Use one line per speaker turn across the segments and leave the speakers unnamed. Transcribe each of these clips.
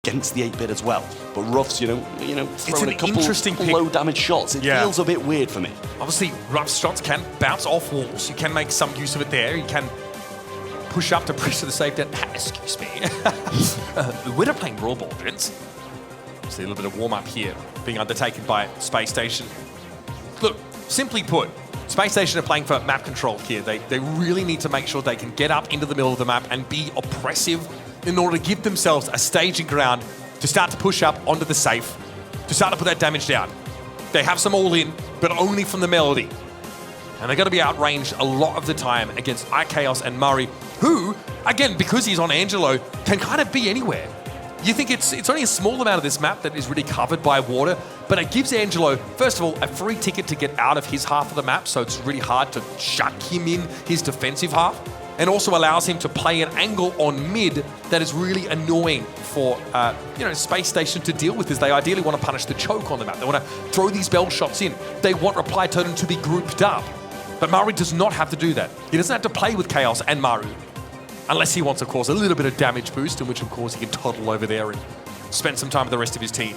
against the 8-bit as well. But Ruff's, throwing a couple low damage shots. It feels a bit weird for me.
Obviously, Ruff's shots can bounce off walls. You can make some use of it there. You can push up to pressure the safe down. Excuse me. We're not playing raw ball, gents. See a little bit of warm-up here being undertaken by Spacestation. Look, simply put, Spacestation are playing for map control here. They really need to make sure they can get up into the middle of the map and be oppressive in order to give themselves a staging ground to start to push up onto the safe, to start to put that damage down. They have some all-in, but only from the Melody. And they're going to be outranged a lot of the time against iChaos and Murray, who, again, because he's on Angelo, can kind of be anywhere. You think it's only a small amount of this map that is really covered by water, but it gives Angelo, first of all, a free ticket to get out of his half of the map, so it's really hard to shut him in his defensive half, and also allows him to play an angle on mid that is really annoying for Space Station to deal with, as they ideally want to punish the choke on the map. They want to throw these bell shots in. They want Reply Totem to be grouped up. But Maru does not have to do that. He doesn't have to play with Chaos and Maru, unless he wants to cause a little bit of damage boost, in which of course he can toddle over there and spend some time with the rest of his team.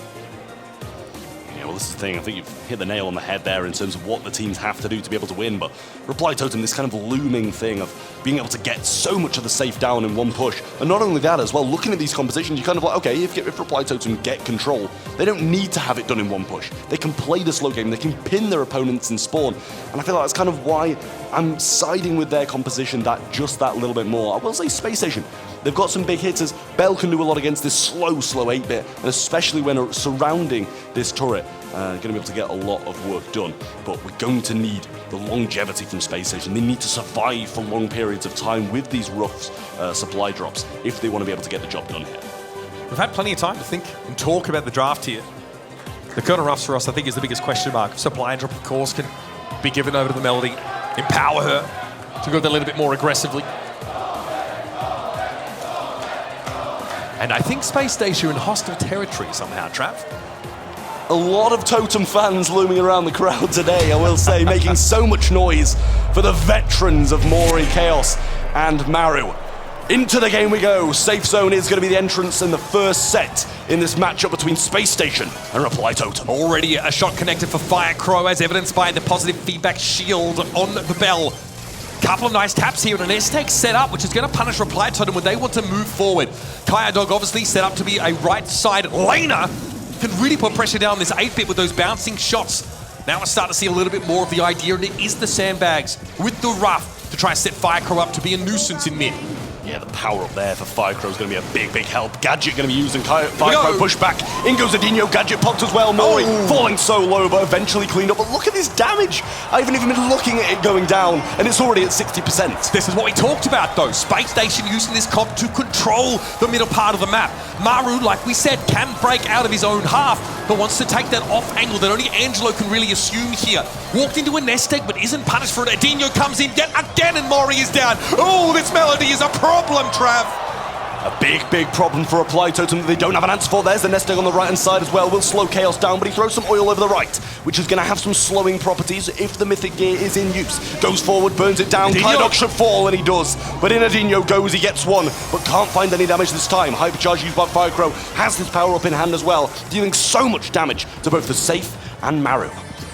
Yeah, well, this is the thing. I think you've hit the nail on the head there in terms of what the teams have to do to be able to win. But Reply Totem, this kind of looming thing of being able to get so much of the safe down in one push. And not only that as well, looking at these compositions, you're kind of like, okay, if Reply Totem get control, they don't need to have it done in one push. They can play the slow game, they can pin their opponents in spawn. And I feel like that's kind of why I'm siding with their composition just that little bit more. I will say Space Station, they've got some big hitters. Bell can do a lot against this slow 8-bit, and especially when surrounding this turret, going to be able to get a lot of work done. But we're going to need the longevity from Space Station. They need to survive for long periods of time with these rough supply drops if they want to be able to get the job done here.
We've had plenty of time to think and talk about the draft here. The Colonel Ruffs for us, I think, is the biggest question mark. Supply drop, of course, can be given over to the Melody, empower her to go a little bit more aggressively. And I think Space Station are in hostile territory somehow, Trav.
A lot of Totem fans looming around the crowd today, I will say, making so much noise for the veterans of Mori, Chaos, and Maru. Into the game we go. Safe Zone is going to be the entrance in the first set in this matchup between Space Station and Reply Totem.
Already a shot connected for Firecrow, as evidenced by the positive feedback shield on the Bell. Couple of nice taps here, and an S-Take set up, which is going to punish Reply Totem when they want to move forward. Kaya Dog obviously set up to be a right-side laner. Can really put pressure down this 8-bit with those bouncing shots. Now we're starting to see a little bit more of the idea, and it is the sandbags with the Ruff to try and set Firecrow up to be a nuisance in mid.
Yeah, the power up there for Firecrow is going to be a big, big help. Gadget going to be used and Firecrow push back. In goes Adino, Gadget popped as well. Mori falling so low, but eventually cleaned up. But look at this damage. I haven't even been looking at it going down, and it's already at 60%.
This is what we talked about, though. Space Station using this comp to control the middle part of the map. Maru, like we said, can break out of his own half, but wants to take that off angle that only Angelo can really assume here. Walked into a nest egg, but isn't punished for it. Adino comes in yet again, and Mori is down. Oh, this Melody is a problem, Trav.
A big, big problem for Reply Totem that they don't have an answer for. There's the nest egg on the right-hand side as well. Will slow Chaos down, but he throws some oil over the right, which is going to have some slowing properties if the Mythic Gear is in use. Goes forward, burns it down. Kydok should fall, and he does. But in Adino goes, he gets one, but can't find any damage this time. Hypercharge used by Firecrow has his power up in hand as well, dealing so much damage to both the Safe and Maru.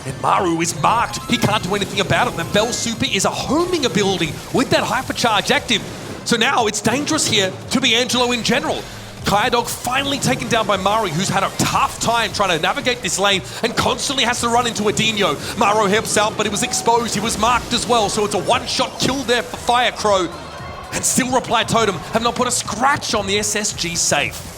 And Maru is marked. He can't do anything about it. The Bell Super is a homing ability with that Hypercharge active. So now it's dangerous here to be Angelo in general. Kaya Dog finally taken down by Mari, who's had a tough time trying to navigate this lane and constantly has to run into Adino. Maru helps out, but he was exposed. He was marked as well, so it's a one-shot kill there for Firecrow. And still Reply Totem have not put a scratch on the SSG safe.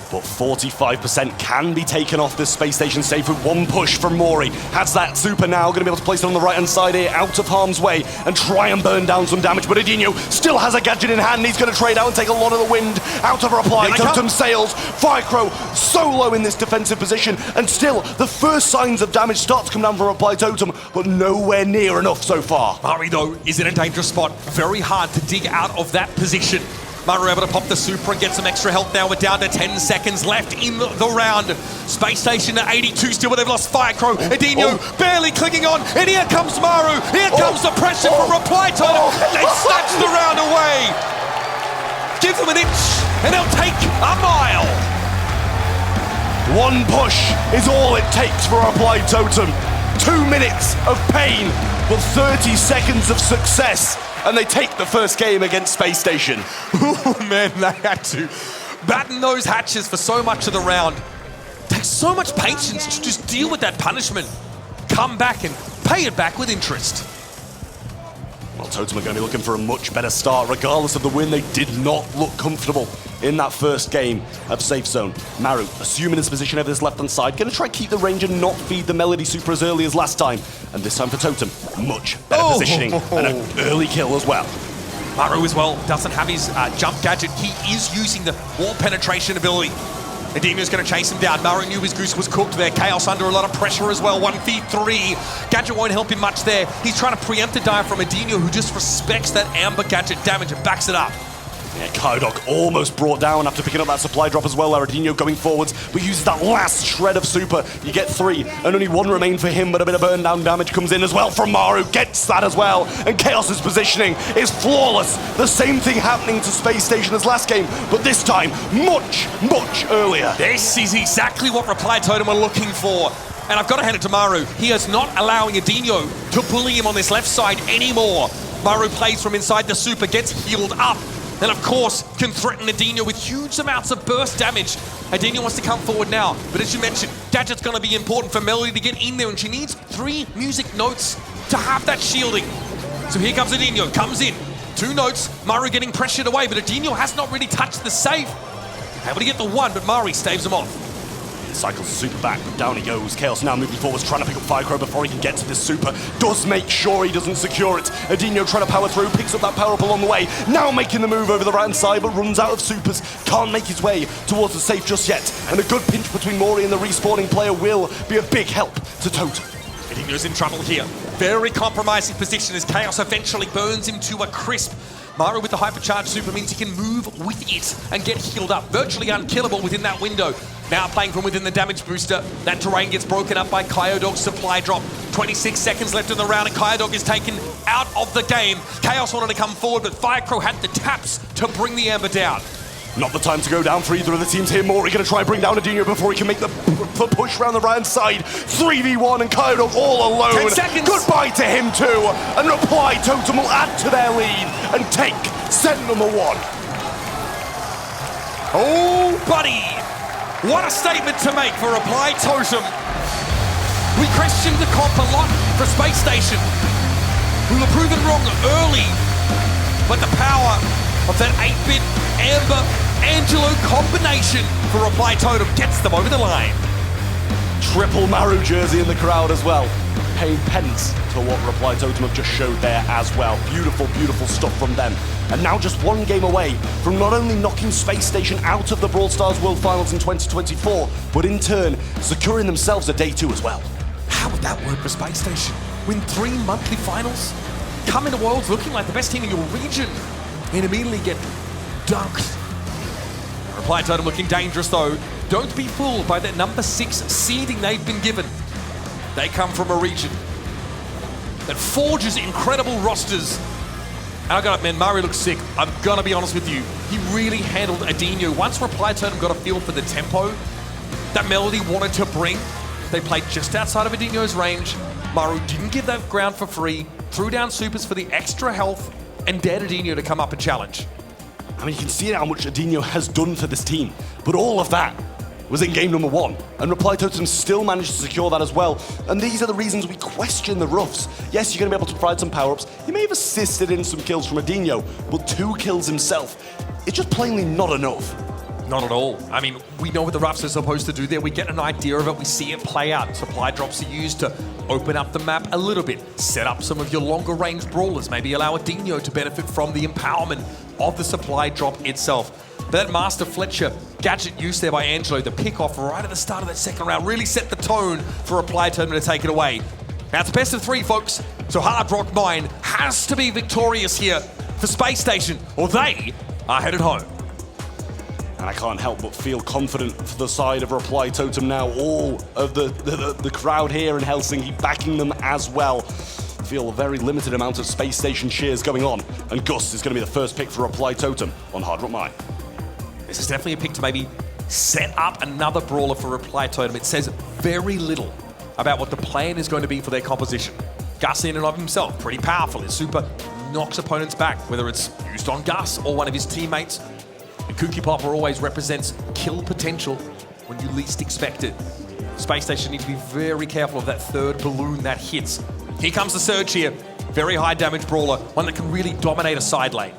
But 45% can be taken off this Space Station safe with one push from Mori. Has that super now, going to be able to place it on the right-hand side here, out of harm's way, and try and burn down some damage. But Adino still has a gadget in hand. He's going to trade out and take a lot of the wind out of Reply. Totem sails. Firecrow so low in this defensive position, and still the first signs of damage start to come down from Reply Totem, but nowhere near enough so far.
Mari, though, is in a dangerous spot. Very hard to dig out of that position. Maru able to pop the super and get some extra health now. We're down to 10 seconds left in the round. Space Station at 82 still, but they've lost Firecrow. Adino barely clicking on, and here comes Maru. Here comes the pressure from Reply Totem, and they snatch the round away. Give them an inch, and they'll take a mile.
One push is all it takes for Reply Totem. 2 minutes of pain, but 30 seconds of success, and they take the first game against Spacestation.
Oh man, they had to batten those hatches for so much of the round. Takes so much patience to just deal with that punishment, come back and pay it back with interest.
Well, Totem are going to be looking for a much better start. Regardless of the win, they did not look comfortable in that first game of Safe Zone. Maru, assuming his position over this left-hand side, going to try to keep the range and not feed the Melody Super as early as last time. And this time for Totem, much better positioning and an early kill as well.
Maru as well doesn't have his jump gadget. He is using the wall penetration ability. Adino's going to chase him down. Maru knew his goose was cooked there. Chaos under a lot of pressure as well. 1v3. Gadget won't help him much there. He's trying to preempt the dive from Adino, who just respects that Amber gadget damage and backs it up.
Yeah, Kaidok almost brought down after picking up that supply drop as well. Aradino going forwards, but uses that last shred of super. You get 3, and only 1 remain for him, but a bit of burn down damage comes in as well from Maru. Gets that as well, and Chaos's positioning is flawless. The same thing happening to Space Station as last game, but this time much, much earlier.
This is exactly what Reply Totem were looking for. And I've got to hand it to Maru. He is not allowing Adino to bully him on this left side anymore. Maru plays from inside the super, gets healed up. And of course, can threaten Adino with huge amounts of burst damage. Adino wants to come forward now, but as you mentioned, Gadget's going to be important for Melody to get in there, and she needs 3 music notes to have that shielding. So here comes Adino, comes in. 2 notes, Maru getting pressured away, but Adino has not really touched the safe. Able to get the 1, but Maru staves him off.
Cycles the super back, but down he goes. Chaos now moving forwards, trying to pick up Firecrow before he can get to this super. Does make sure he doesn't secure it. Adino trying to power through, picks up that power up along the way. Now making the move over the right-hand side, but runs out of supers. Can't make his way towards the safe just yet. And a good pinch between Mori and the respawning player will be a big help to Totem.
Adino's in trouble here. Very compromising position as Chaos eventually burns him to a crisp. Maru with the hypercharged super means he can move with it and get healed up. Virtually unkillable within that window. Now playing from within the damage booster. That terrain gets broken up by Kyodog's supply drop. 26 seconds left in the round and Kyodog is taken out of the game. Chaos wanted to come forward, but Firecrow had the taps to bring the Amber down.
Not the time to go down for either of the teams here. Mori going to try and bring down Adino before he can make the push around the right-hand side. 3v1 and Kyodog all alone.
10 seconds.
Goodbye to him too. And Reply Totem will add to their lead and take set number 1.
Oh, buddy. What a statement to make for Reply Totem. We questioned the comp a lot for Space Station. We were proven wrong early, but the power of that 8-bit Amber Angelo combination for Reply Totem gets them over the line.
Triple Maru jersey in the crowd as well. Paying pence to what Reply Totem have just showed there as well. Beautiful, beautiful stuff from them. And now just 1 game away from not only knocking Space Station out of the Brawl Stars World Finals in 2024, but in turn, securing themselves a day 2 as well.
How would that work for Space Station? Win 3 monthly finals? Come into Worlds looking like the best team in your region and immediately get dunked. Reply Totem looking dangerous though. Don't be fooled by that number 6 seeding they've been given. They come from a region that forges incredible rosters. And I got it, man, Mario looks sick. I'm gonna be honest with you. He really handled Adino. Once Reply Totem got a feel for the tempo that Melody wanted to bring, they played just outside of Adino's range. Maru didn't give that ground for free, threw down supers for the extra health, and dared Adino to come up and challenge.
I mean, you can see how much Adino has done for this team, but all of that was in game number 1, and Reply Totem still managed to secure that as well. And these are the reasons we question the Ruffs. Yes, you're going to be able to provide some power-ups. He may have assisted in some kills from Adino, but 2 kills himself, it's just plainly not enough.
Not at all. I mean, we know what the Ruffs are supposed to do there. We get an idea of it. We see it play out. Supply drops are used to open up the map a little bit, set up some of your longer range brawlers, maybe allow Adino to benefit from the empowerment of the supply drop itself. But that Master Fletcher gadget use there by Angelo, the pick off right at the start of that second round, really set the tone for Reply Totem to take it away. Now it's best of 3, folks. So Hard Rock Mine has to be victorious here for Space Station, or they are headed home.
And I can't help but feel confident for the side of Reply Totem now. All of the crowd here in Helsinki backing them as well. I feel a very limited amount of Space Station cheers going on. And Gus is going to be the first pick for Reply Totem on Hard Rock Mine.
This is definitely a pick to maybe set up another brawler for Reply Totem. It says very little about what the plan is going to be for their composition. Gus in and of himself, pretty powerful. His super knocks opponents back, whether it's used on Gus or one of his teammates. And Kooky Popper always represents kill potential when you least expect it. Space Station needs to be very careful of that third balloon that hits. Here comes the Surge here. Very high damage brawler, one that can really dominate a side lane.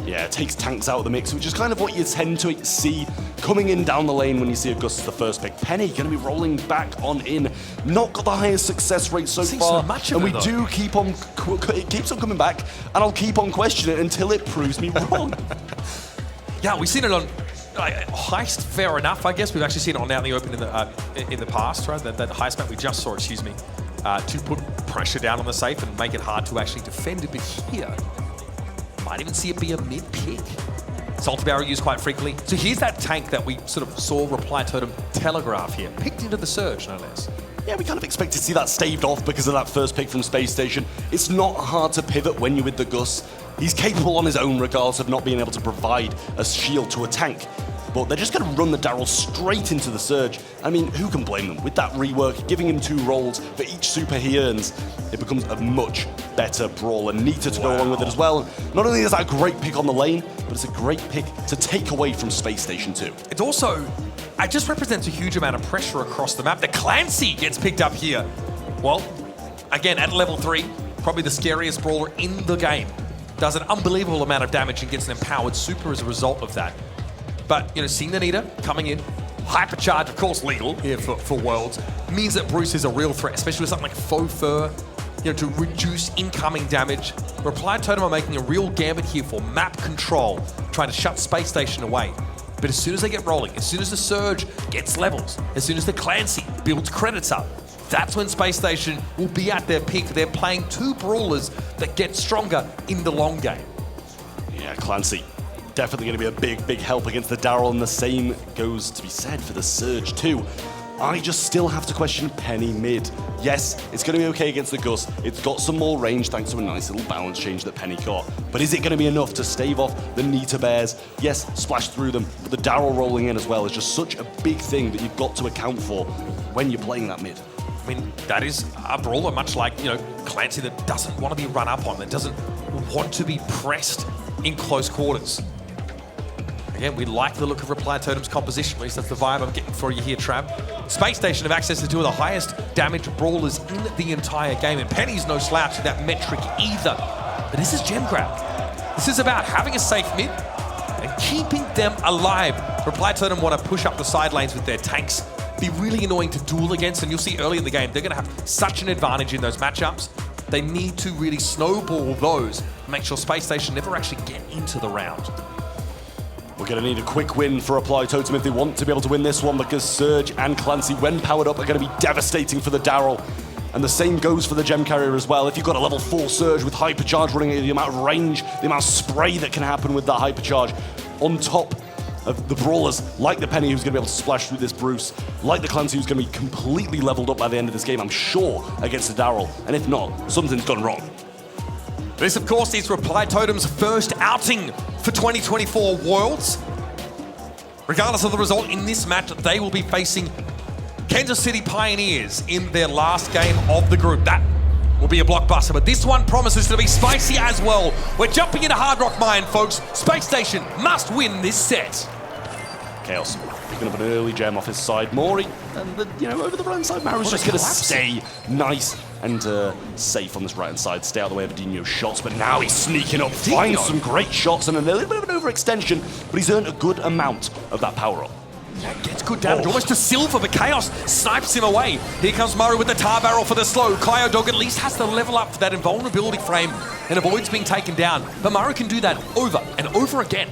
Yeah, it takes tanks out of the mix, which is kind of what you tend to see coming in down the lane when you see Augustus the first pick. Penny going to be rolling back on in. Not got the highest success rate so far.
So much of
and
it,
we do keep on, it keeps on coming back, and I'll keep on questioning it until it proves me wrong.
Yeah, we've seen it on Heist, fair enough, I guess. We've actually seen it on Out in the Open in the past, right? That Heist map we just saw, excuse me, to put pressure down on the safe and make it hard to actually defend it. But here, might even see it be a mid-pick. Salty Barrel used quite frequently. So here's that tank that we sort of saw Reply Totem telegraph here. Picked into the Surge, no less.
Yeah, we kind of expect to see that staved off because of that first pick from Space Station. It's not hard to pivot when you're with the Gus. He's capable on his own regardless of not being able to provide a shield to a tank. But they're just going to run the Daryl straight into the Surge. I mean, who can blame them? With that rework, giving him 2 rolls for each super he earns, it becomes a much better brawler. Nita to go along with it as well. Not only is that a great pick on the lane, but it's a great pick to take away from Space Station too.
It's also, it just represents a huge amount of pressure across the map. The Clancy gets picked up here. Well, again, at level 3, probably the scariest brawler in the game. Does an unbelievable amount of damage and gets an empowered super as a result of that. But, you know, seeing the Nita coming in, hypercharge, of course, legal here for Worlds, means that Bruce is a real threat, especially with something like Faux Fur, you know, to reduce incoming damage. Reply Totem are making a real gambit here for map control, trying to shut Space Station away. But as soon as they get rolling, as soon as the Surge gets levels, as soon as the Clancy builds credits up, that's when Space Station will be at their peak. They're playing 2 brawlers that get stronger in the long game.
Yeah, Clancy. Definitely going to be a big, big help against the Daryl, and the same goes to be said for the Surge too. I just still have to question Penny mid. Yes, it's going to be okay against the Gus. It's got some more range thanks to a nice little balance change that Penny got. But is it going to be enough to stave off the Nita Bears? Yes, splash through them, but the Daryl rolling in as well is just such a big thing that you've got to account for when you're playing that mid.
I mean, that is a brawler, much like, you know, Clancy, that doesn't want to be run up on, that doesn't want to be pressed in close quarters. Again, we like the look of Reply Totem's composition. At least that's the vibe I'm getting for you here, Trav. Space Station have access to 2 of the highest damage brawlers in the entire game, and Penny's no slouch in that metric either. But this is gem grab. This is about having a safe mid and keeping them alive. Reply Totem want to push up the side lanes with their tanks, be really annoying to duel against, and you'll see early in the game, they're going to have such an advantage in those matchups. They need to really snowball those and make sure Space Station never actually get into the round.
We're going to need a quick win for Reply Totem if they want to be able to win this one, because Surge and Clancy, when powered up, are going to be devastating for the Daryl. And the same goes for the Gem Carrier as well. If you've got a level 4 Surge with Hypercharge running, the amount of range, the amount of spray that can happen with that Hypercharge, on top of the brawlers like the Penny, who's going to be able to splash through this Bruce, like the Clancy, who's going to be completely leveled up by the end of this game, I'm sure, against the Daryl. And if not, something's gone wrong.
This, of course, is Reply Totem's first outing for 2024 Worlds. Regardless of the result in this match, they will be facing Kansas City Pioneers in their last game of the group. That will be a blockbuster, but this one promises to be spicy as well. We're jumping into Hard Rock Mine, folks. Space Station must win this set.
Chaos picking up an early gem off his side. Mori, and over the right-hand side, Maru's just going to stay nice and safe on this right-hand side, stay out of the way of Dino's shots, but now he's sneaking up, finds some great shots, and a little bit of an overextension, but he's earned a good amount of that power-up.
Yeah, gets good damage, almost to silver, but Chaos snipes him away. Here comes Maru with the tar barrel for the slow. Kyo Dog at least has the level up for that invulnerability frame and avoids being taken down, but Maru can do that over and over again.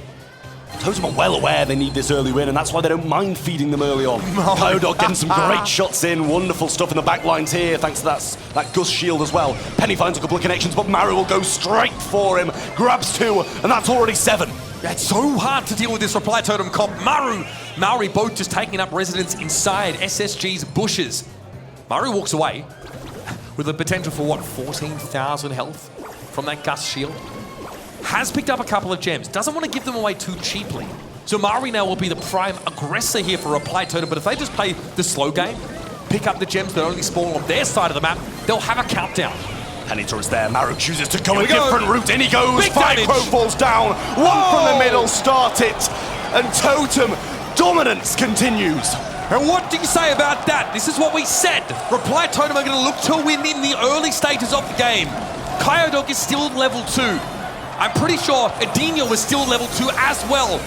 Totem are well aware they need this early win, and that's why they don't mind feeding them early on. Kyo Dog getting some great shots in, wonderful stuff in the back lines here, thanks to that Gus shield as well. Penny finds a couple of connections, but Maru will go straight for him, grabs 2, and that's already 7.
Yeah, it's so hard to deal with this Reply Totem comp. Maori both just taking up residence inside SSG's bushes. Maru walks away with the potential for, what, 14,000 health from that Gus shield. Has picked up a couple of gems. Doesn't want to give them away too cheaply. So Mari now will be the prime aggressor here for Reply Totem, but if they just play the slow game, pick up the gems that only spawn on their side of the map, they'll have a countdown.
Hanito is there. Maru chooses to go a
go.
different route. In he goes.
Big
Fire Crow
damage.
falls down. One from the middle. Start it. And Totem dominance continues.
And what do you say about that? This is what we said. Reply Totem are going to look to win in the early stages of the game. Kyodog is still level 2. I'm pretty sure Adinho is still level 2 as well.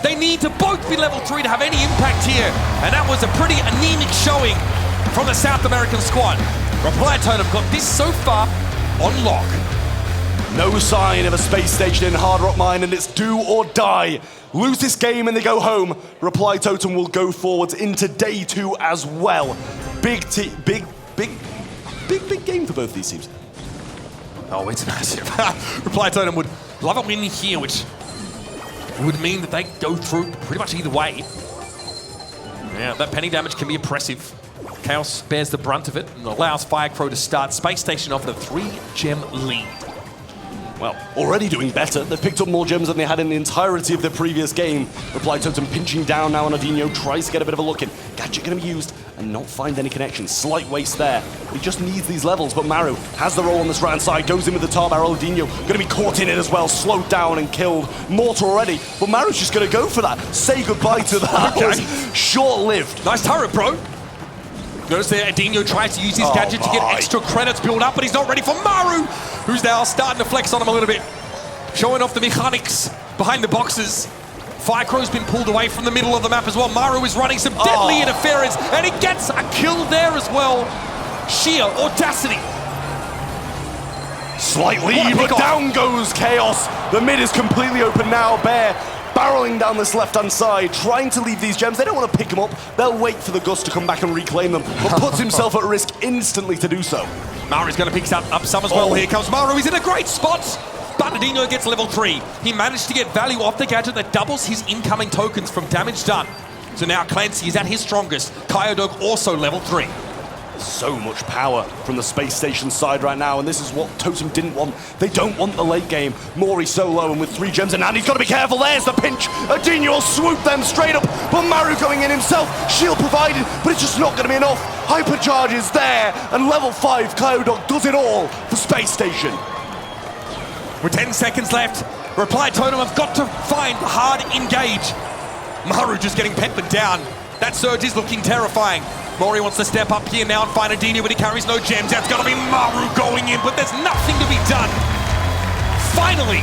They need to both be level 3 to have any impact here. And that was a pretty anemic showing from the South American squad. Reply Totem got this so far on lock.
No sign of a space station in Hard Rock Mine, and it's do or die. Lose this game and they go home. Reply Totem will go forwards into day 2 as well. Big game for both these teams.
Oh, it's massive. Reply Totem would love a win here, which would mean that they go through pretty much either way. Yeah, that penny damage can be oppressive. Chaos bears the brunt of it and allows Firecrow to start Space Station off with a 3-gem lead.
Well, already doing better. They've picked up more gems than they had in the entirety of their previous game. Reply Totem pinching down now on Adinho, tries to get a bit of a look in. Gadget going to be used and not find any connection. Slight waste there. He just needs these levels, but Maru has the roll on this right side, goes in with the tar barrel. Adinho going to be caught in it as well, slowed down and killed. Mortar already, but Maru's just going to go for that. Say goodbye to that.
Okay.
Was short-lived.
Nice turret, bro. Notice there, Adinho tries to use his gadget to get extra credits built up, but he's not ready for Maru, who's now starting to flex on him a little bit. Showing off the mechanics behind the boxes. Firecrow's been pulled away from the middle of the map as well. Maru is running some deadly interference, and he gets a kill there as well. Sheer audacity.
Slight lead, but down goes Chaos. The mid is completely open now. Bear barreling down this left-hand side, trying to leave these gems. They don't want to pick them up. They'll wait for the Gus to come back and reclaim them, but puts himself at risk instantly to do so.
Maru's going to pick up some as well. Here comes Maru. He's in a great spot. But Adinho gets level 3. He managed to get value off the gadget that doubles his incoming tokens from damage done. So now Clancy is at his strongest. Kyodog also level 3.
So much power from the Space Station side right now, and this is what Totem didn't want. They don't want the late game. Mori so low, and with 3 gems in hand, he's got to be careful. There's the pinch. Adinho will swoop them straight up, but Maru going in himself. Shield provided, but it's just not going to be enough. Hypercharge is there, and level 5 Kyodog does it all for Space Station.
With 10 seconds left, Reply Totem have got to find hard engage. Maru just getting peppered down. That surge is looking terrifying. Mori wants to step up here now and find Adinho, but he carries no gems. That's got to be Maru going in, but there's nothing to be done. Finally,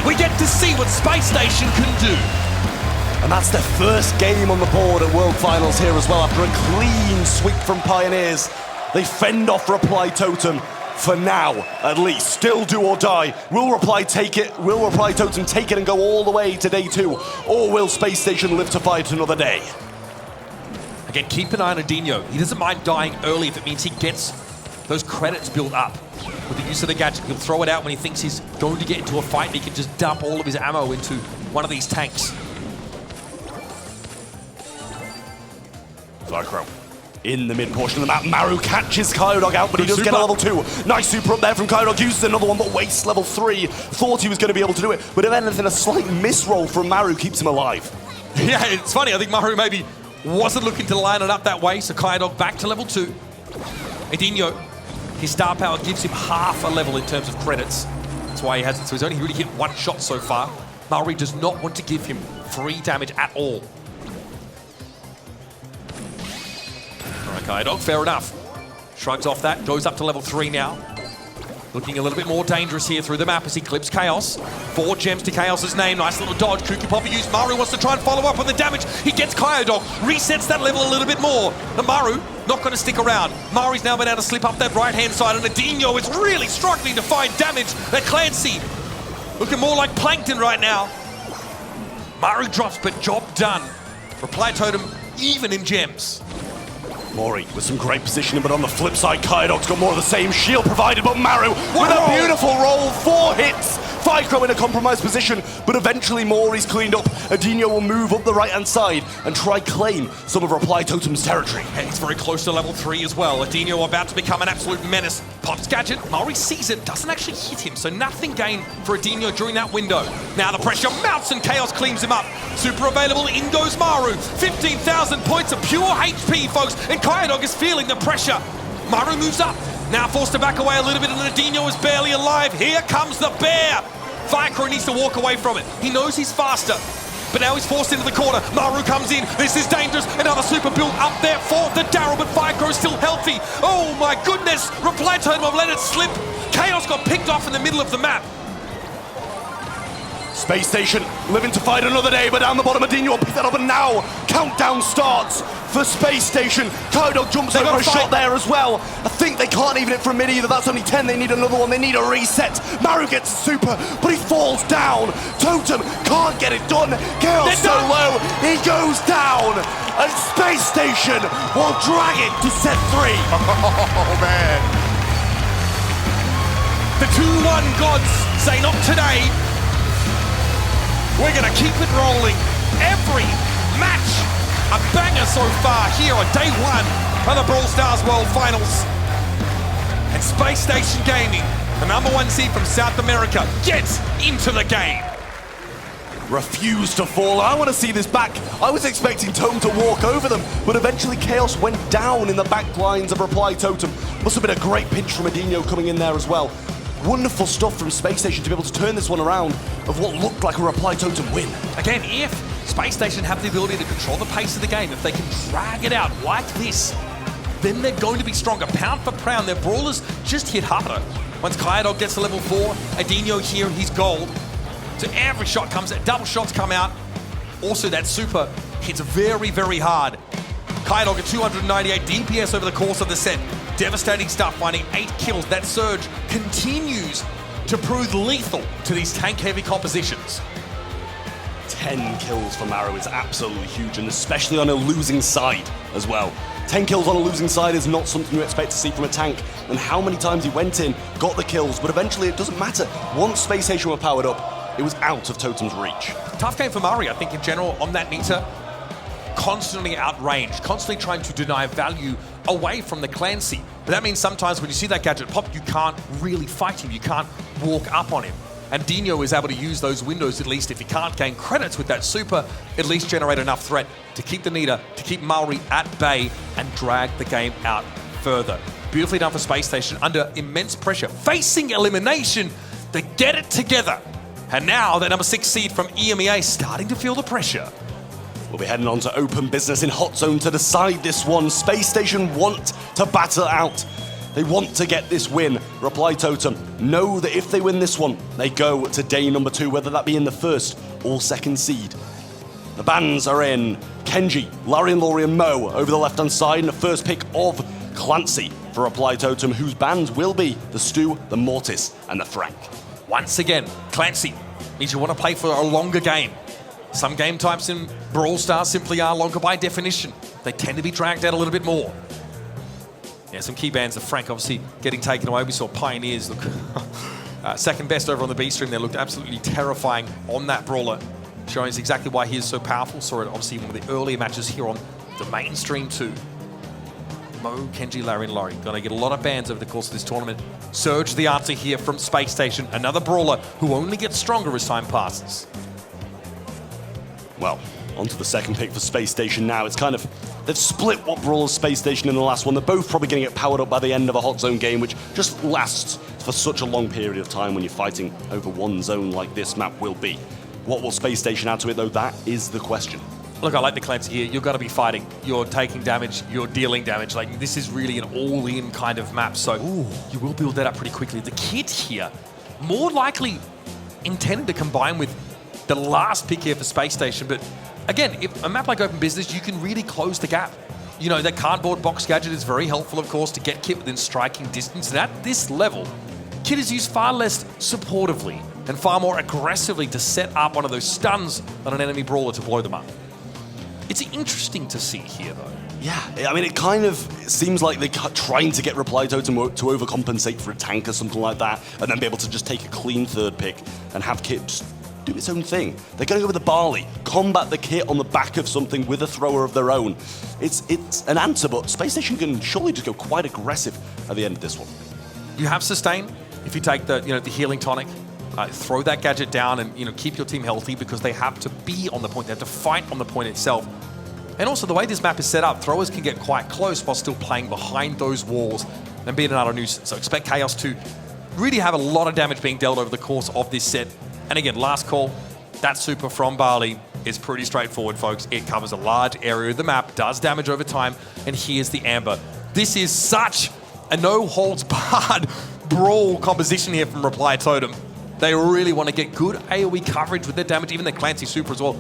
we get to see what Space Station can do.
And that's their first game on the board at World Finals here as well. After a clean sweep from Pioneers, they fend off Reply Totem. For now, at least. Still do or die. Will Reply take it? Will Reply Totem take it and go all the way to day 2? Or will Space Station live to fight another day?
Again, keep an eye on Adinho. He doesn't mind dying early if it means he gets those credits built up. With the use of the gadget, he'll throw it out when he thinks he's going to get into a fight, and he can just dump all of his ammo into one of these tanks.
Firecrow in the mid portion of the map. Maru catches Kyodog out, but he does get a level 2. Nice super up there from Kyodog. Uses another one, but wastes level 3. Thought he was going to be able to do it, but if anything, a slight misroll from Maru keeps him alive.
Yeah, it's funny. I think Maru maybe wasn't looking to line it up that way, so Kyodog back to level 2. Adinho, his star power gives him half a level in terms of credits. That's why he hasn't, so he's only really hit 1 shot so far. Maru does not want to give him free damage at all. Kyodog, fair enough. Shrugs off that, goes up to level 3 now. Looking a little bit more dangerous here through the map as he clips Chaos. 4 gems to Chaos's name. Nice little dodge. Kuki Poppy used. Maru wants to try and follow up on the damage. He gets Kyodog, resets that level a little bit more. And Maru not going to stick around. Maru's now been able to slip up that right-hand side, and Adinho is really struggling to find damage. That Clancy looking more like Plankton right now. Maru drops, but job done. Reply Totem even in gems.
Mori with some great positioning, but on the flip side, Kyodog's got more of the same. Shield provided, but Maru with a beautiful roll. 4 hits Ficro in a compromised position, but eventually Maury's cleaned up. Adinho will move up the right-hand side and try claim some of Reply Totem's territory.
Hey, it's very close to level 3 as well. Adinho about to become an absolute menace. Pops gadget, Maury sees it, doesn't actually hit him, so nothing gained for Adinho during that window. Now the pressure mounts and Chaos cleans him up. Super available, in goes Maru. 15,000 points of pure HP, folks, and Kyodog is feeling the pressure. Maru moves up, now forced to back away a little bit, and Adinho is barely alive. Here comes the bear. Ficro needs to walk away from it. He knows he's faster, but now he's forced into the corner. Maru comes in. This is dangerous. Another super build up there for the Daryl, but Ficro is still healthy. Oh my goodness. Reply Totem have let it slip. Chaos got picked off in the middle of the map.
Spacestation living to fight another day, but down the bottom, Adinho will pick that up, and now countdown starts for Spacestation. Kyodog jumps over a shot there as well. I think they can't even hit from mid either. That's only 10. They need another one. They need a reset. Maru gets super, but he falls down. Totem can't get it done. Chaos so low, he goes down, and Spacestation will drag it to set 3.
Oh man. The 2-1 gods say not today. We're going to keep it rolling. Every match a banger so far here on day 1 of the Brawl Stars World Finals. And Spacestation Gaming, the #1 seed from South America, gets into the game.
Refused to fall. I want to see this back. I was expecting Totem to walk over them, but eventually Chaos went down in the back lines of Reply Totem. Must have been a great pinch from Adinho coming in there as well. Wonderful stuff from Spacestation to be able to turn this one around of what looked like a Reply Totem win.
Again, if Spacestation have the ability to control the pace of the game, if they can drag it out like this, then they're going to be stronger. Pound for pound, their brawlers just hit harder. Once Kyodog gets to level 4, Adinho here, he's gold. So every shot comes out, double shots come out. Also, that super hits very, very hard. Kyodog at 298 DPS over the course of the set. Devastating stuff, finding 8 kills. That surge continues to prove lethal to these tank-heavy compositions.
10 kills for Maru is absolutely huge, and especially on a losing side as well. 10 kills on a losing side is not something you expect to see from a tank, and how many times he went in, got the kills, but eventually it doesn't matter. Once Spacestation were powered up, it was out of Totem's reach.
Tough game for Murray, I think, in general, on that Nita. Constantly outranged, constantly trying to deny value away from the Clancy. But that means sometimes when you see that gadget pop, you can't really fight him. You can't walk up on him. And Dino is able to use those windows, at least if he can't gain credits with that super, at least generate enough threat to keep the Nita, to keep Maori at bay and drag the game out further. Beautifully done for Spacestation under immense pressure. Facing elimination, they get it together. And now that #6 seed from EMEA starting to feel the pressure.
We'll be heading on to open business in Hot Zone to decide this one. Spacestation want to battle out. They want to get this win. Reply Totem know that if they win this one, they go to day #2, whether that be in the first or second seed. The bans are in Kenji, Larry and Laurie and Mo over the left-hand side, and the first pick of Clancy for Reply Totem, whose bans will be the Stu, the Mortis, and the Frank.
Once again, Clancy means you want to play for a longer game. Some game types in Brawl Stars simply are longer by definition. They tend to be dragged out a little bit more. Yeah, some key bans of Frank obviously getting taken away. We saw Pioneers look second best over on the B stream. They looked absolutely terrifying on that brawler, showing us exactly why he is so powerful. Saw it obviously in one of the earlier matches here on the mainstream too. Mo, Kenji, Larry and Laurie gonna get a lot of bans over the course of this tournament. Surge the answer here from Spacestation, another brawler who only gets stronger as time passes.
Well, onto the second pick for Spacestation now. It's kind of, they've split what brawlers Spacestation in the last one. They're both probably going to get powered up by the end of a Hot Zone game, which just lasts for such a long period of time when you're fighting over one zone like this map will be. What will Spacestation add to it, though? That is the question.
Look, I like the Clancy here. You've got to be fighting. You're taking damage. You're dealing damage. Like, this is really an all-in kind of map, so you will build that up pretty quickly. The kit here, more likely intended to combine with the last pick here for Spacestation, but again, if a map like Open Business, you can really close the gap. You know, that cardboard box gadget is very helpful, of course, to get kit within striking distance, and at this level, kit is used far less supportively and far more aggressively to set up one of those stuns on an enemy brawler to blow them up. It's interesting to see here, though.
Yeah, I mean, it kind of seems like they're trying to get Reply Totem to overcompensate for a tank or something like that, and then be able to just take a clean third pick and have Kit just do its own thing. They're going to go with the Barley, combat the Kit on the back of something with a thrower of their own. It's an answer, but Spacestation can surely just go quite aggressive at the end of this one.
You have sustain if you take the the healing tonic. Throw that gadget down and keep your team healthy, because they have to be on the point. They have to fight on the point itself. And also the way this map is set up, throwers can get quite close while still playing behind those walls and being another nuisance. So expect Chaos to really have a lot of damage being dealt over the course of this set. And again, last call, that super from Barley is pretty straightforward, folks. It covers a large area of the map, does damage over time, and here's the Amber. This is such a no-holds-barred brawl composition here from Reply Totem. They really want to get good AoE coverage with their damage, even their Clancy super as well.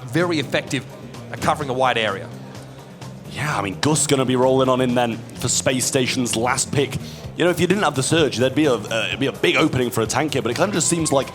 Very effective at covering a wide area.
Yeah, I mean, Gus going to be rolling on in then for Space Station's last pick. If you didn't have the Surge, there'd be a big opening for a tank here, but it kind of just seems like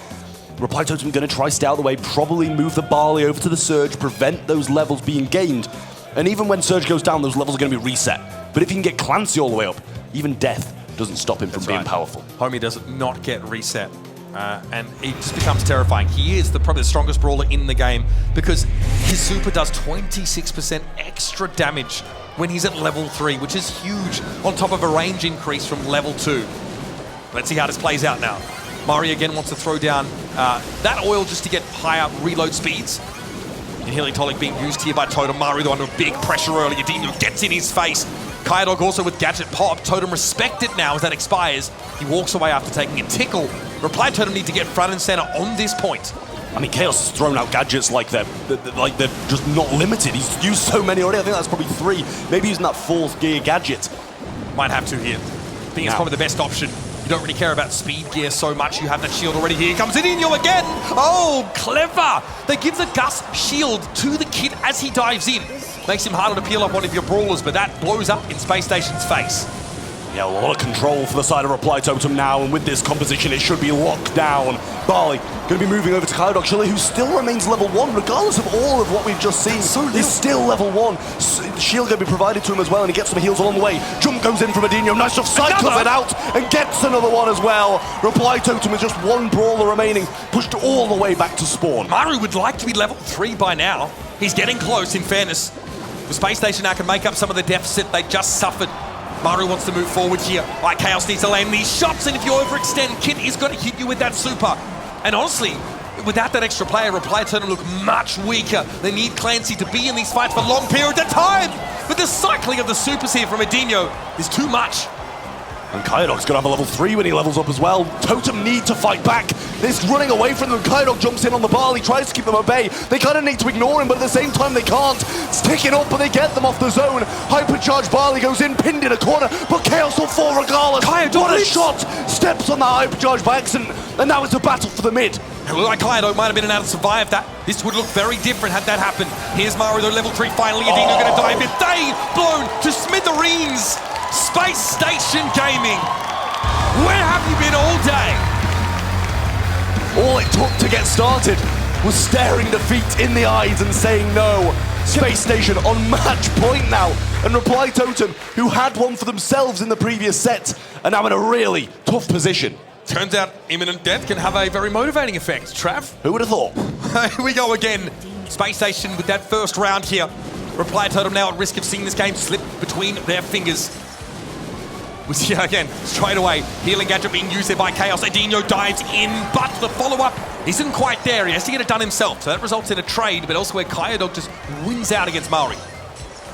Reply Totem going to try stay out of the way, probably move the Barley over to the Surge, prevent those levels being gained. And even when Surge goes down, those levels are going to be reset. But if he can get Clancy all the way up, even death doesn't stop him from being powerful.
Homie does not get reset. And it just becomes terrifying. He is probably the strongest brawler in the game, because his super does 26% extra damage when he's at level 3, which is huge, on top of a range increase from level 2. Let's see how this plays out now. Mari again wants to throw down that oil just to get higher reload speeds. And Healing Tonic being used here by Totem. Mari, the one with big pressure earlier. Dino gets in his face. Kyodog also with gadget pop. Totem respect it now as that expires. He walks away after taking a tickle. Reply Totem need to get front and center on this point.
I mean, Chaos has thrown out gadgets like they're just not limited. He's used so many already. I think that's probably 3. Maybe using that 4th gear gadget.
Might have to here. I think it's probably the best option. You don't really care about speed gear so much. You have that shield already. Here comes Edinho again. Oh, clever. They give the Gus shield to the Kid as he dives in. Makes him harder to peel up one of your brawlers, but that blows up in Space Station's face.
Yeah, a lot of control for the side of Reply Totem now, and with this composition, it should be locked down. Barley going to be moving over to Kyodog Chile, who still remains level 1, regardless of all of what we've just seen. He's still level 1. Shield going to be provided to him as well, and he gets some heals along the way. Jump goes in from Edinho. Nice enough cycles it out, and gets another one as well. Reply Totem with just 1 brawler remaining, pushed all the way back to spawn.
Maru would like to be level 3 by now. He's getting close, in fairness. The Space Station now can make up some of the deficit they just suffered. Maru wants to move forward here. Chaos needs to land these shots, and if you overextend, Kit is going to hit you with that super. And honestly, without that extra player, Reply Totem look much weaker. They need Clancy to be in these fights for long periods of time. But the cycling of the supers here from Edinho is too much.
And Kyodog's going to have a level 3 when he levels up as well. Totem need to fight back. This running away from them. Kyodog jumps in on the Barley, tries to keep them at bay. They kind of need to ignore him, but at the same time they can't. It's ticking up, but they get them off the zone. Hypercharged Barley goes in, pinned in a corner, but Chaos will fall regardless.
Kyodog
what a shot! Steps on that hypercharge by accident, and now it's a battle for the mid.
It looked like Kyodog might have been able to survive that. This would look very different had that happened. Here's Maru, though, level 3 finally. Edinho going to dive in. They blown to smithereens. Space Station Gaming. Where have you been all day?
All it took to get started was staring defeat in the eyes and saying no. Space Station on match point now. And Reply Totem, who had one for themselves in the previous set, are now in a really tough position.
Turns out imminent death can have a very motivating effect, Trav.
Who would have thought?
Here we go again. Space Station with that first round here. Reply Totem now at risk of seeing this game slip between their fingers. We see again, straight away, healing gadget being used there by Chaos. Edinho dives in, but the follow-up isn't quite there. He has to get it done himself, so that results in a trade, but elsewhere Kyodog just wins out against Maori.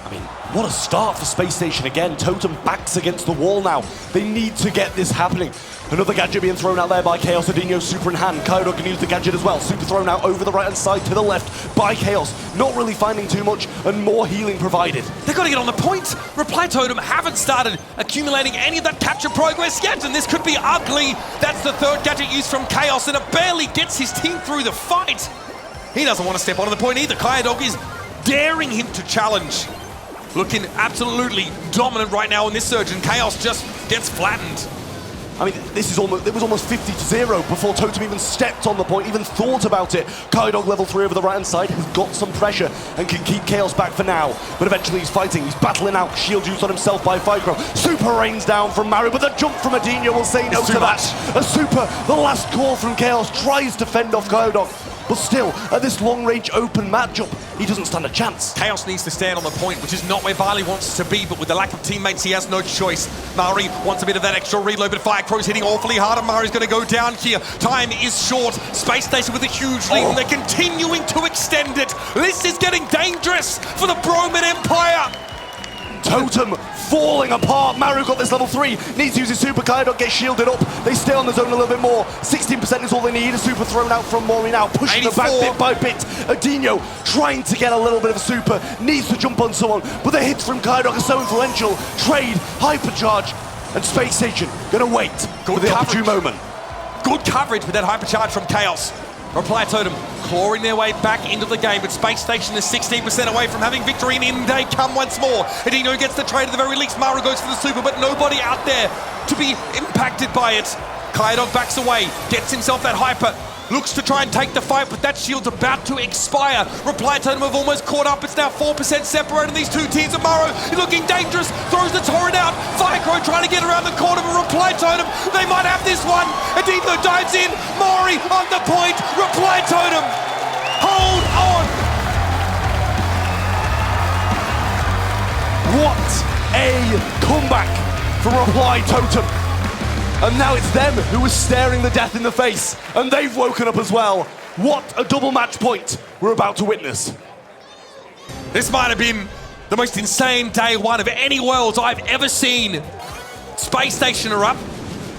I mean, what a start for Space Station again. Totem backs against the wall now. They need to get this happening. Another gadget being thrown out there by Chaos. Edinho super in hand. Kyodog can use the gadget as well. Super thrown out over the right-hand side to the left by Chaos. Not really finding too much, and more healing provided.
They've got to get on the point. Reply Totem haven't started accumulating any of that capture progress yet, and this could be ugly. That's the 3rd gadget used from Chaos, and it barely gets his team through the fight. He doesn't want to step onto the point either. Kyodog is daring him to challenge. Looking absolutely dominant right now in this surge, and Chaos just gets flattened.
I mean, it was almost 50-0 before Totem even stepped on the point, even thought about it. Kydog level 3 over the right-hand side has got some pressure and can keep Chaos back for now. But eventually he's fighting, he's battling out, shield used on himself by Ficro. Super rains down from Maru, but the jump from Adinho will say no to that. A super, the last call from Chaos, tries to fend off Kydog. But still, at this long-range open matchup, he doesn't stand a chance.
Chaos needs to stand on the point, which is not where Barley wants to be, but with the lack of teammates, he has no choice. Mari wants a bit of that extra reload, but Firecrow's hitting awfully hard, and Mari's going to go down here. Time is short. Spacestation with a huge lead, and they're continuing to extend it. This is getting dangerous for the Broman Empire.
Totem falling apart. Maru got this level 3. Needs to use his super. Kydog gets shielded up. They stay on the zone a little bit more. 16% is all they need. A super thrown out from Mori now. Pushing them back bit by bit. Adinho trying to get a little bit of a super. Needs to jump on someone. But the hits from Kydog are so influential. Trade, hypercharge, and Spacestation gonna wait for the opportune moment.
Good coverage with that hypercharge from Chaos. Reply Totem clawing their way back into the game, but Spacestation is 16% away from having victory, and in they come once more. Adinho gets the trade at the very least. Maru goes for the super, but nobody out there to be impacted by it. Kydog backs away, gets himself that hyper, looks to try and take the fight, but that shield's about to expire. Reply Totem have almost caught up. It's now 4% separating these two teams. And Maru is looking dangerous, throws the torrent out. Firecrow trying to get around the corner, but Reply Totem, they might have this one. Adinho dives in, Mori on the point. Reply Totem, hold on.
What a comeback from Reply Totem. And now it's them who are staring the death in the face, and they've woken up as well. What a double match point we're about to witness.
This might have been the most insane day one of any Worlds I've ever seen. Spacestation are up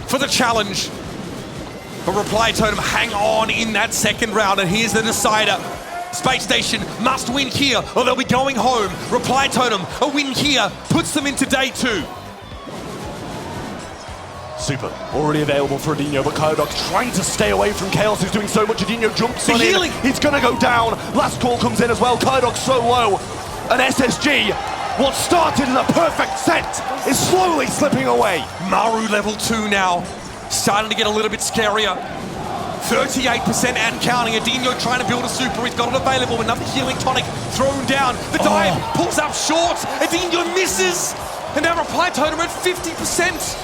for the challenge, but Reply Totem hang on in that second round, and here's the decider. Spacestation must win here, or they'll be going home. Reply Totem, a win here puts them into day 2.
Super, already available for Adinho, but Kydog's trying to stay away from Chaos, who's doing so much. Adinho jumps on in, he's gonna go down. Last call comes in as well, Kydog's so low. And SSG, what started as a perfect set, is slowly slipping away.
Maru level 2 now, starting to get a little bit scarier. 38% and counting. Adinho trying to build a super, he's got it available. Another healing tonic thrown down. The dive pulls up short, Adinho misses. And now Reply Totem are at 50%.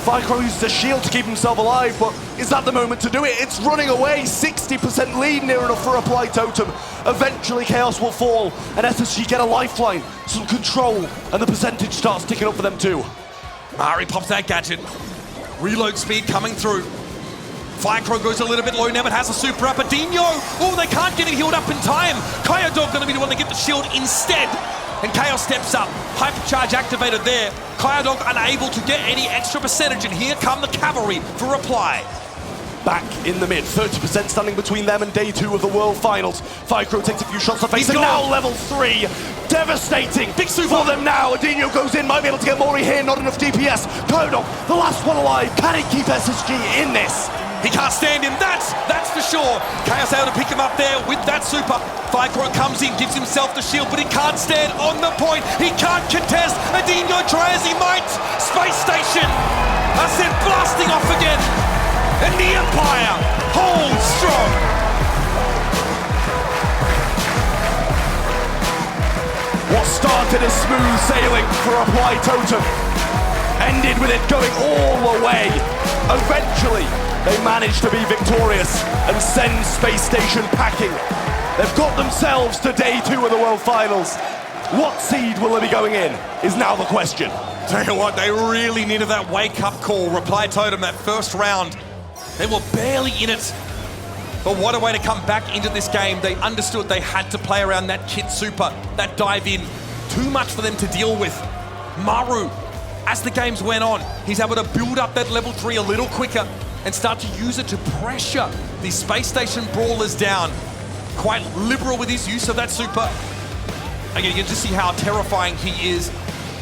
Ficro uses a shield to keep himself alive, but is that the moment to do it? It's running away, 60% lead near enough for Reply Totem. Eventually Chaos will fall, and SSG get a lifeline, some control, and the percentage starts ticking up for them too.
Mari pops that gadget. Reload speed coming through. Firecrow goes a little bit low now, but has a super up. Adinho, oh, they can't get it healed up in time. Kydog gonna be the one to get the shield instead. And Chaos steps up, hypercharge activated there. Kydog unable to get any extra percentage, and here come the cavalry for Reply.
Back in the mid, 30% standing between them and day 2 of the World Finals. Ficro takes a few shots to face, and now level 3. Devastating big super for them now. Adinho goes in, might be able to get Mori here, not enough DPS. Kydog, the last one alive, can he keep SSG in this?
He can't stand him, that's for sure. Chaos able to pick him up there with that super. Ficro comes in, gives himself the shield, but he can't stand on the point. He can't contest. Adinho try as he might. Spacestation, I said, blasting off again. And the Empire holds strong.
What started as smooth sailing for Reply Totem ended with it going all the way. Eventually, they managed to be victorious and send Spacestation packing. They've got themselves to day 2 of the World Finals. What seed will they be going in is now the question.
Tell you what, they really needed that wake-up call. Reply Totem, that first round, they were barely in it. But what a way to come back into this game. They understood they had to play around that kid super, that dive in. Too much for them to deal with. Maru, as the games went on, he's able to build up that level 3 a little quicker and start to use it to pressure these Spacestation brawlers down. Quite liberal with his use of that super. Again, you can just see how terrifying he is.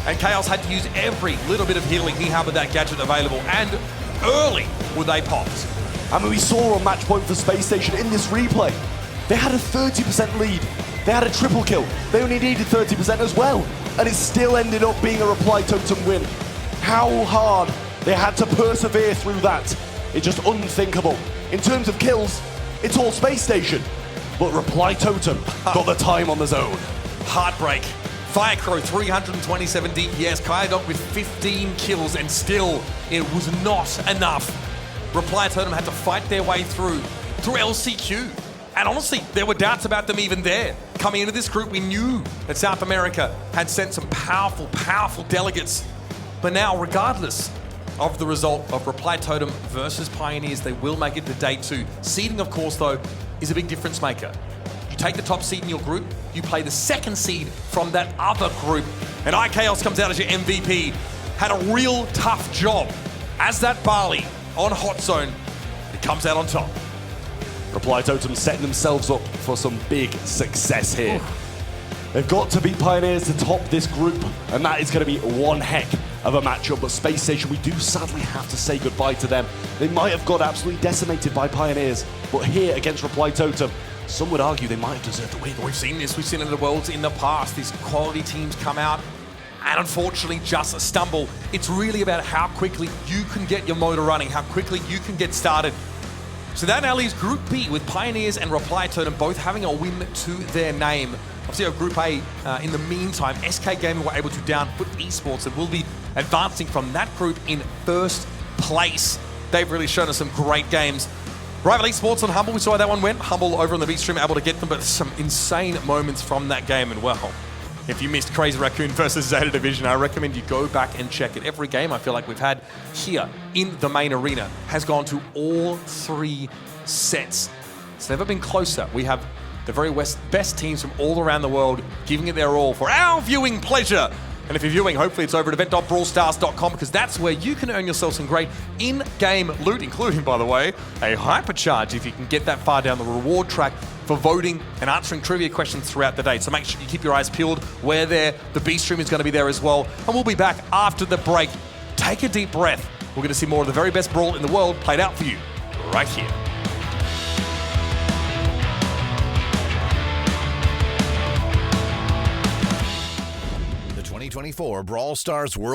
And Chaos had to use every little bit of healing he had with that gadget available. And early were they popped.
I mean, we saw a match point for Spacestation in this replay. They had a 30% lead. They had a triple kill. They only needed 30% as well. And it still ended up being a Reply Totem win. How hard They had to persevere through that. It's just unthinkable. In terms of kills, it's all Spacestation. But Reply Totem got the time on the zone.
Heartbreak. Firecrow, 327 DPS. Kyogre with 15 kills, and still it was not enough. Reply Totem had to fight their way through LCQ. And honestly, there were doubts about them even there. Coming into this group, we knew that South America had sent some powerful, powerful delegates. But now, regardless of the result of Reply Totem versus Pioneers, they will make it to day 2. Seeding, of course, though, is a big difference maker. You take the top seed in your group, you play the second seed from that other group, and iChaos comes out as your MVP. Had a real tough job. As that Barley on Hot Zone, it comes out on top.
Reply Totem setting themselves up for some big success here. They've got to beat Pioneers to top this group, and that is going to be one heck of a matchup. But Spacestation, we do sadly have to say goodbye to them. They might have got absolutely decimated by Pioneers, but here against Reply Totem, some would argue they might have deserved the win.
We've seen this, we've seen it in the Worlds in the past. These quality teams come out and unfortunately just stumble. It's really about how quickly you can get your motor running, how quickly you can get started. So that now leaves Group B with Pioneers and Reply Totem both having a win to their name. Obviously, Group A, in the meantime, SK Gaming were able to downfoot esports and will be advancing from that group in first place. They've really shown us some great games. Rival Esports on Humble, we saw how that one went. Humble over on the B stream able to get them, but some insane moments from that game. And well, if you missed Crazy Raccoon versus Zeta Division, I recommend you go back and check it. Every game I feel like we've had here in the main arena has gone to all 3 sets. It's never been closer. We have the very best teams from all around the world giving it their all for our viewing pleasure. And if you're viewing, hopefully it's over at event.brawlstars.com, because that's where you can earn yourself some great in-game loot, including, by the way, a hypercharge if you can get that far down the reward track for voting and answering trivia questions throughout the day. So make sure you keep your eyes peeled. We're there. The B stream is going to be there as well. And we'll be back after the break. Take a deep breath. We're going to see more of the very best Brawl in the world played out for you right here.
The 2024 Brawl Stars World